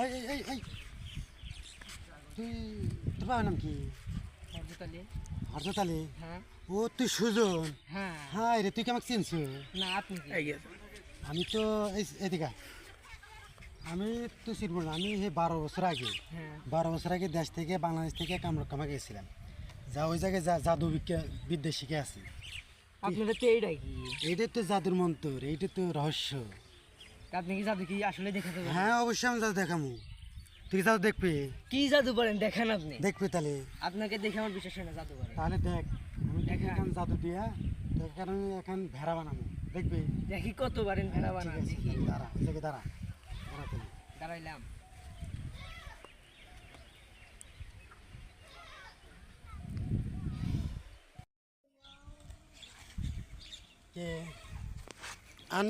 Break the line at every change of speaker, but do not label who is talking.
এই এই এই এই তুই তোর বাবার নাম কি?
হরজত আলী।
হরজত আলী?
হ্যাঁ
ও তুই সুজন?
হ্যাঁ।
হ্যাঁ রে, তুই কি আমাকে চিনছ?
না আপনি কি?
আমি তো এদিকে আমি তো চিনব না। আমি এই 12 বছর আগে
হ্যাঁ
12 বছর আগে দেশ থেকে বাংলাদেশ থেকে কামরুক্কামা গেছিলাম। যা ওই জায়গায় জাদু বিদ্যা শিখে আছি।
আপনাদের তো এইটাই কি?
এইটা তো জাদুর মন্ত্র, এইটা তো রহস্য।
আপনি কি জাদু কি আসলে দেখাতে পারেন?
হ্যাঁ অবশ্যই আমি জাদু দেখামু। তুই জাদু দেখবি?
কি জাদু পারেন দেখান আপনি।
দেখবি তাহলে?
আপনাকে দেখে আমার বিশ্বাস হয় না জাদু পারেন।
তাহলে দেখ, আমি তোকে
দেখা।
এখন জাদু দিয়া তোকে এখন এখন ভেড়া বানাবো, দেখবি?
দেখি কত পারেন ভেড়া
ঠিক
বানান
আছে,
দেখি।
তাহলে দাঁড়া, এই জায়গায় দাঁড়া, দাঁড়া তাহলে।
দাঁড়াইলাম।
কে আন